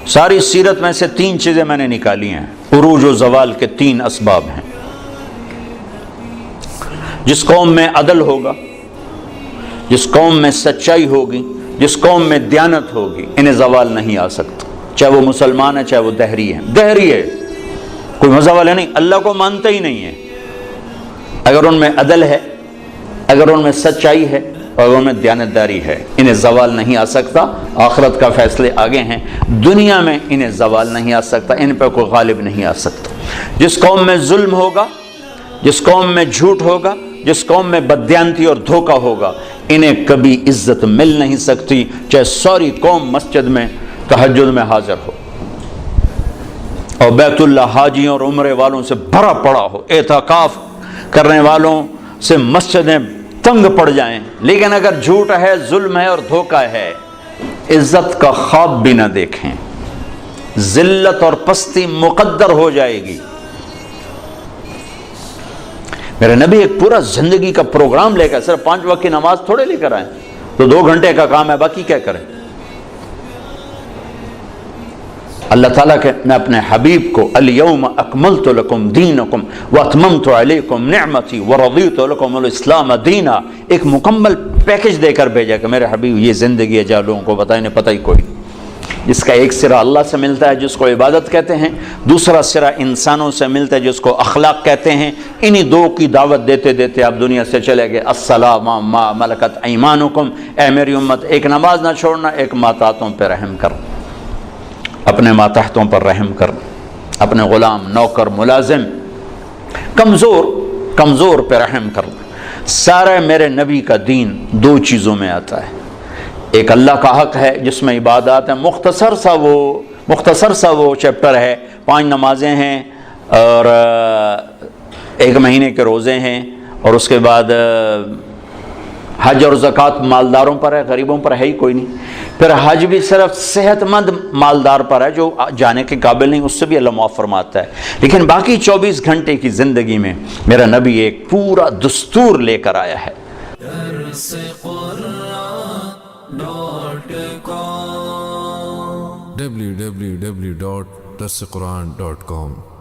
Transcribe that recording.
ساری سیرت میں سے 3 چیزیں میں نے نکالی ہیں، عروج و زوال کے 3 اسباب ہیں۔ جس قوم میں عدل ہوگا، جس قوم میں سچائی ہوگی، جس قوم میں دیانت ہوگی، انہیں زوال نہیں آ سکتا، چاہے وہ مسلمان ہے چاہے وہ دہری ہے۔ دہری ہے کوئی مزہ والا نہیں، اللہ کو مانتا ہی نہیں ہے۔ اگر ان میں عدل ہے، اگر ان میں سچائی ہے، اور ان میں دیانتداری ہے، انہیں زوال نہیں آ سکتا۔ آخرت کا فیصلے آگے ہیں، دنیا میں انہیں زوال نہیں آ سکتا، ان پہ کوئی غالب نہیں آ سکتا۔ جس قوم میں ظلم ہوگا، جس قوم میں جھوٹ ہوگا، جس قوم میں بددیانتی اور دھوکہ ہوگا، انہیں کبھی عزت مل نہیں سکتی، چاہے ساری قوم مسجد میں تہجد میں حاضر ہو اور بیت اللہ حاجیوں اور عمرے والوں سے بھرا پڑا ہو، اعتکاف کرنے والوں سے مسجدیں تنگ پڑ جائیں، لیکن اگر جھوٹ ہے، ظلم ہے اور دھوکہ ہے، عزت کا خواب بھی نہ دیکھیں، ذلت اور پستی مقدر ہو جائے گی۔ میرے نبی ایک پورا زندگی کا پروگرام لے کر، صرف 5 وقت کی نماز تھوڑے لے کر آئیں، تو 2 گھنٹے کا کام ہے، باقی کیا کریں؟ اللہ تعالیٰ کہ میں اپنے حبیب کو الیوم اکملت لکم دینکم واتممت علیکم نعمتی ورضیت لکم الاسلام دینا، ایک مکمل پیکج دے کر بھیجا کہ میرے حبیب یہ زندگی ہے، جہاں لوگوں کو بتائیں نہیں پتہ ہی کوئی، جس کا ایک سرا اللہ سے ملتا ہے جس کو عبادت کہتے ہیں، دوسرا سرا انسانوں سے ملتا ہے جس کو اخلاق کہتے ہیں۔ انہی 2 کی دعوت دیتے دیتے آپ دنیا سے چلے گئے۔ السلام ما ملکت ایمانکم، اے میری امت، ایک نماز نہ چھوڑنا، ایک ماتحتوں پہ رحم کرنا، اپنے ماتحتوں پر رحم کرنا، اپنے غلام، نوکر، ملازم، کمزور پہ رحم کرنا۔ سارا میرے نبی کا دین 2 چیزوں میں آتا ہے، ایک اللہ کا حق ہے جس میں عبادات ہیں، مختصر سا وہ چیپٹر ہے، 5 نمازیں ہیں اور 1 مہینے کے روزے ہیں، اور اس کے بعد حج اور زکوٰۃ مالداروں پر ہے، غریبوں پر ہے ہی کوئی نہیں۔ پھر حج بھی صرف صحت مند مالدار پر ہے، جو جانے کے قابل نہیں، اس سے بھی اللہ معاف فرماتا ہے۔ لیکن باقی 24 گھنٹے کی زندگی میں میرا نبی ایک پورا دستور لے کر آیا ہے۔ www.darsequran.com